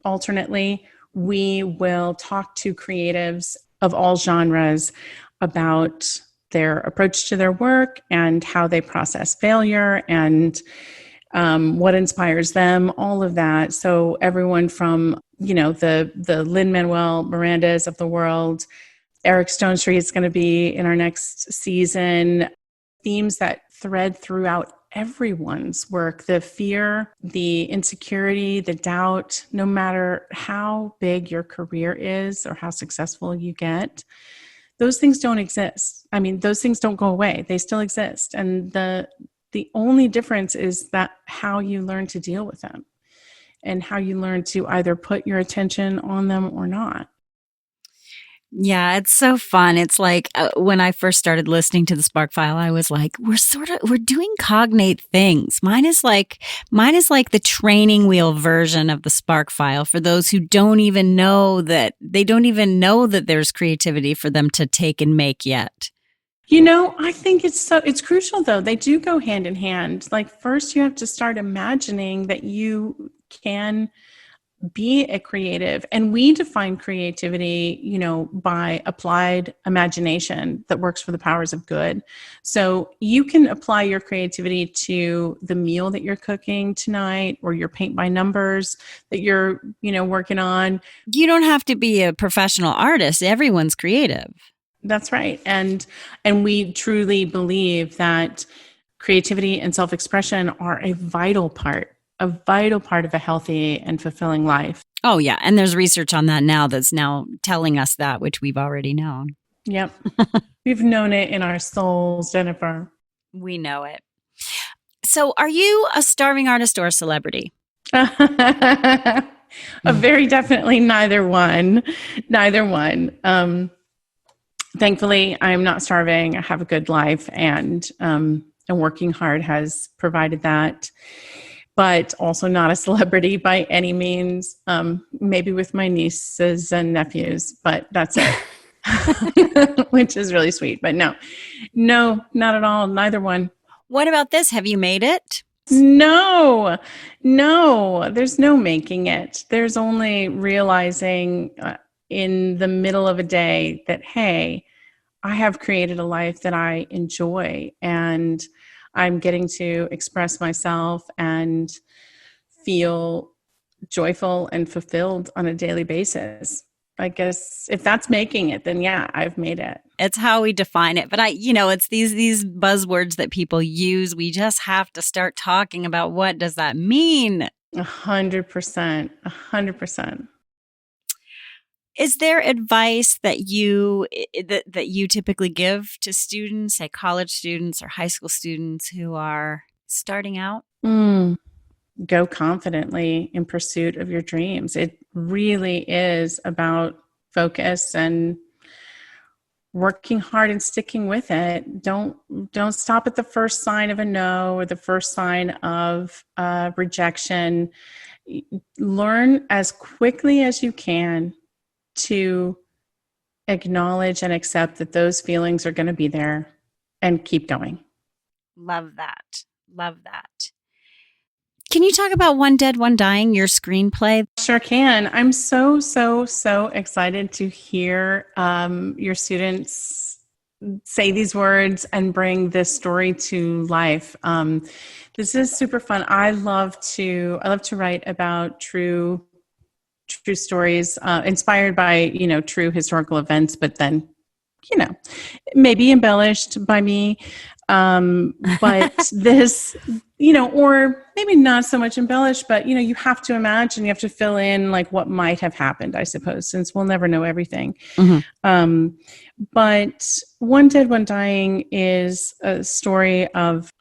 Alternately, we will talk to creatives of all genres about their approach to their work and how they process failure and what inspires them, all of that. So everyone from, the Lin-Manuel Mirandas of the world, Eric Stonestreet is going to be in our next season. Themes that thread throughout everyone's work, the fear, the insecurity, the doubt, no matter how big your career is or how successful you get, those things don't exist. I mean, those things don't go away. They still exist. And the only difference is that how you learn to deal with them and how you learn to either put your attention on them or not. Yeah, it's so fun. It's like when I first started listening to the Spark File, I was like, we're doing cognate things. Mine is like the training wheel version of the Spark File for those who don't even know that there's creativity for them to take and make yet. I think it's crucial though. They do go hand in hand. First you have to start imagining that you can be a creative. And we define creativity, by applied imagination that works for the powers of good. So you can apply your creativity to the meal that you're cooking tonight, or your paint by numbers that you're, working on. You don't have to be a professional artist. Everyone's creative. That's right. And we truly believe that creativity and self-expression are a vital part of a healthy and fulfilling life. Oh, yeah. And there's research on that now that's now telling us that, which we've already known. Yep. We've known it in our souls, Jennifer. We know it. So are you a starving artist or a celebrity? Very definitely neither one. Thankfully, I'm not starving. I have a good life, and working hard has provided that. But also not a celebrity by any means. Maybe with my nieces and nephews, but that's it. Which is really sweet. But no, not at all. Neither one. What about this? Have you made it? No, there's no making it. There's only realizing in the middle of a day that, hey, I have created a life that I enjoy, and I'm getting to express myself and feel joyful and fulfilled on a daily basis. I guess if that's making it, then yeah, I've made it. It's how we define it. But it's these buzzwords that people use. We just have to start talking about what does that mean? 100%. Is there advice that you typically give to students, say college students or high school students who are starting out? Go confidently in pursuit of your dreams. It really is about focus and working hard and sticking with it. Don't stop at the first sign of a no or the first sign of rejection. Learn as quickly as you can to acknowledge and accept that those feelings are going to be there, and keep going. Love that. Can you talk about One Dead, One Dying, your screenplay? Sure can. I'm so excited to hear your students say these words and bring this story to life. This is super fun. I love to write about true stories, inspired by, true historical events, but then, maybe embellished by me. But this, or maybe not so much embellished, but, you have to imagine, you have to fill in like what might have happened, I suppose, since we'll never know everything. But One Dead, One Dying is a story of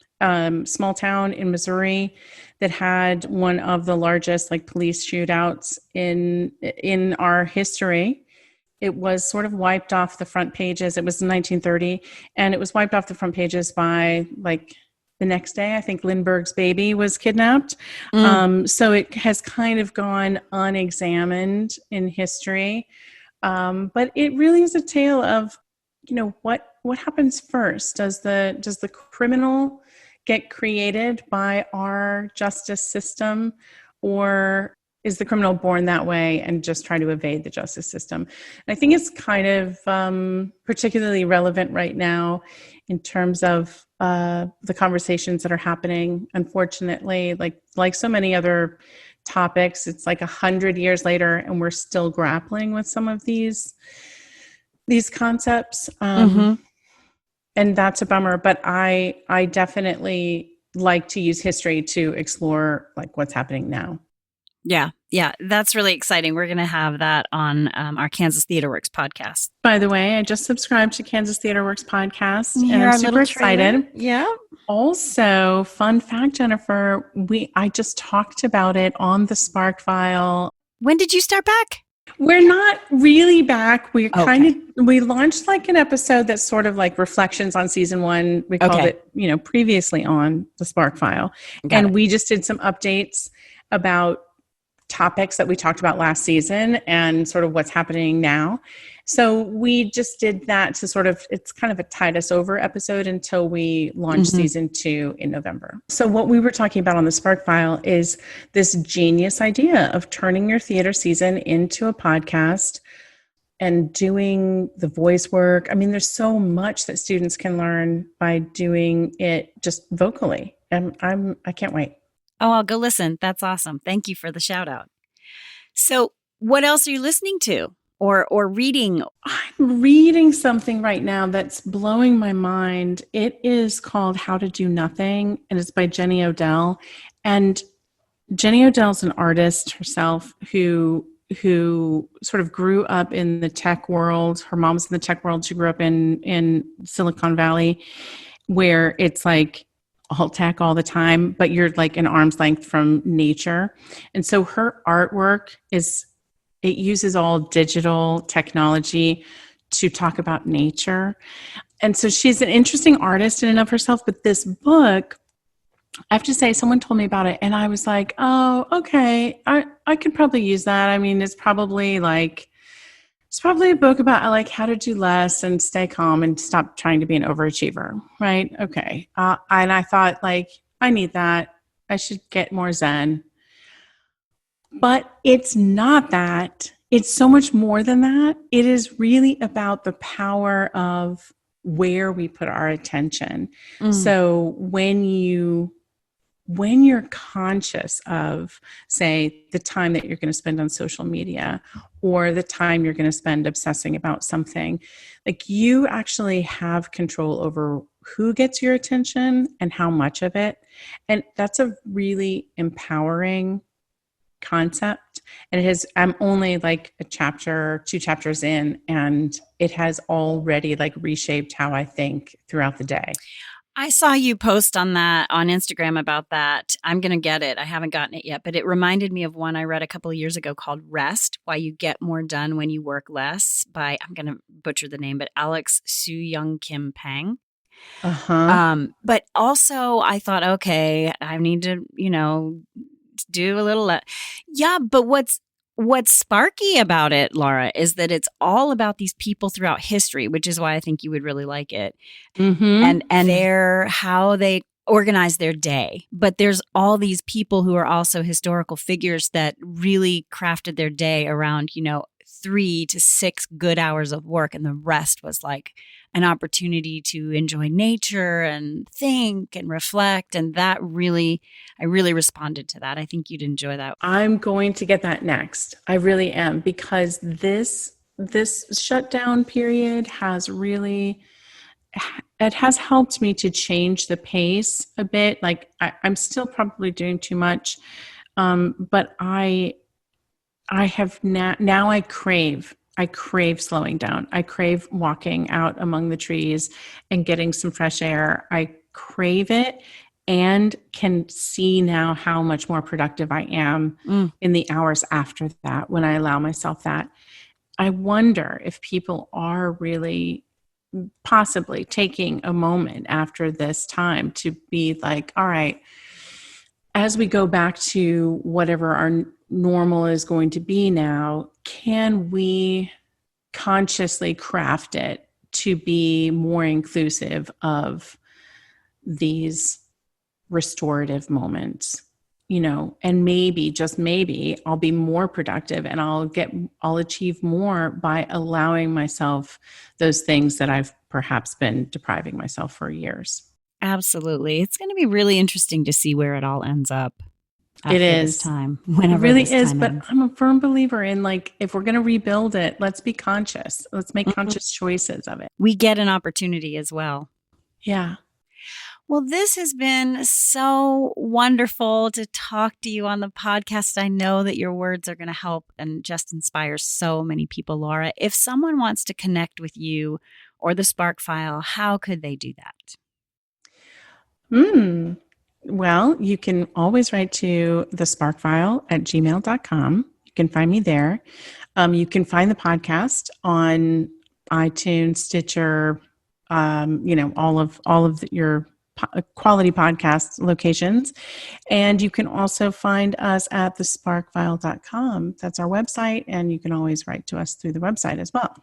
small town in Missouri that had one of the largest like police shootouts in our history. It was sort of wiped off the front pages. It was in 1930, and it was wiped off the front pages by like the next day. I think Lindbergh's baby was kidnapped. So it has kind of gone unexamined in history. But it really is a tale of, what happens first? Does the criminal get created by our justice system, or is the criminal born that way and just try to evade the justice system? And I think it's kind of particularly relevant right now in terms of the conversations that are happening. Unfortunately, like so many other topics, it's like 100 years later and we're still grappling with some of these concepts. And that's a bummer, but I definitely like to use history to explore like what's happening now. Yeah. That's really exciting. We're going to have that on our Kansas Theater Works podcast. By the way, I just subscribed to Kansas Theater Works podcast, and I'm super excited. Yeah. Also, fun fact, Jennifer, I just talked about it on the Spark File. When did you start back? We're not really back. We launched like an episode that's sort of like reflections on season 1. We called it, previously on the Spark File. We just did some updates about topics that we talked about last season and sort of what's happening now. So we just did that to sort of, it's kind of a tide us over episode until we launch season 2 in November. So what we were talking about on the Spark File is this genius idea of turning your theater season into a podcast and doing the voice work. I mean, there's so much that students can learn by doing it just vocally. And I can't wait. Oh, I'll go listen. That's awesome. Thank you for the shout out. So what else are you listening to or reading? I'm reading something right now that's blowing my mind. It is called How to Do Nothing, and it's by Jenny Odell. And Jenny Odell's an artist herself who sort of grew up in the tech world. Her mom's in the tech world. She grew up in Silicon Valley, where it's like all tech all the time, but you're like an arm's length from nature. And so her artwork it uses all digital technology to talk about nature. And so she's an interesting artist in and of herself. But this book, I have to say, someone told me about it and I was like, oh, okay, I could probably use that. I mean, it's probably a book about like how to do less and stay calm and stop trying to be an overachiever, right? Okay. And I thought like, I need that. I should get more Zen. But it's not that. It's so much more than that. It is really about the power of where we put our attention. So when you're conscious of, say, the time that you're going to spend on social media or the time you're going to spend obsessing about something, like you actually have control over who gets your attention and how much of it. And that's a really empowering concept. And I'm only like a chapter, 2 chapters in, and it has already like reshaped how I think throughout the day. I saw you post on Instagram about that. I'm going to get it. I haven't gotten it yet, but it reminded me of one I read a couple of years ago called Rest, Why You Get More Done When You Work Less by, I'm going to butcher the name, but Alex Soo-Young Kim Pang. But also I thought, okay, I need to, do a little, but what's sparky about it, Laura, is that it's all about these people throughout history, which is why I think you would really like it. And how they organize their day. But there's all these people who are also historical figures that really crafted their day around, 3 to 6 good hours of work, and the rest was like an opportunity to enjoy nature and think and reflect. And I really responded to that. I think you'd enjoy that. I'm going to get that next. I really am, because this shutdown period has helped me to change the pace a bit. Like I'm still probably doing too much, but I have now I crave slowing down. I crave walking out among the trees and getting some fresh air. I crave it, and can see now how much more productive I am in the hours after that when I allow myself that. I wonder if people are really possibly taking a moment after this time to be like, all right, as we go back to whatever our normal is going to be now, can we consciously craft it to be more inclusive of these restorative moments, and maybe, just maybe, I'll be more productive and I'll achieve more by allowing myself those things that I've perhaps been depriving myself for years. Absolutely. It's going to be really interesting to see where it all ends up. It is. This time, whenever it really this is, time but ends. I'm a firm believer in, like, if we're going to rebuild it, let's be conscious. Let's make conscious choices of it. We get an opportunity as well. Yeah. Well, this has been so wonderful to talk to you on the podcast. I know that your words are going to help and just inspire so many people, Laura. If someone wants to connect with you or the Spark File, how could they do that? Well, you can always write to thesparkfile@gmail.com. You can find me there. You can find the podcast on iTunes, Stitcher, all of your quality podcast locations. And you can also find us at thesparkfile.com. That's our website. And you can always write to us through the website as well.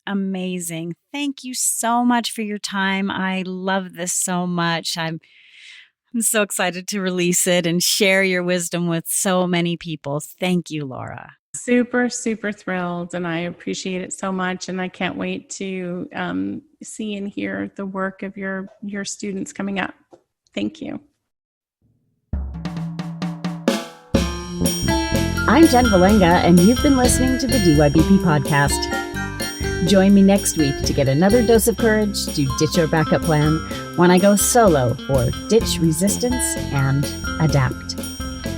Amazing. Thank you so much for your time. I love this so much. I'm so excited to release it and share your wisdom with so many people. Thank you, Laura. Super, super thrilled. And I appreciate it so much. And I can't wait to see and hear the work of your students coming up. Thank you. I'm Jen Valenga, and you've been listening to the DYBP podcast. Join me next week to get another dose of courage to ditch your backup plan when I go solo or ditch resistance and adapt.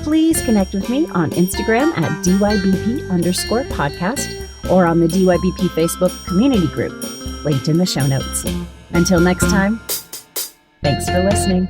Please connect with me on Instagram at DYBP_podcast or on the DYBP Facebook community group, linked in the show notes. Until next time, thanks for listening.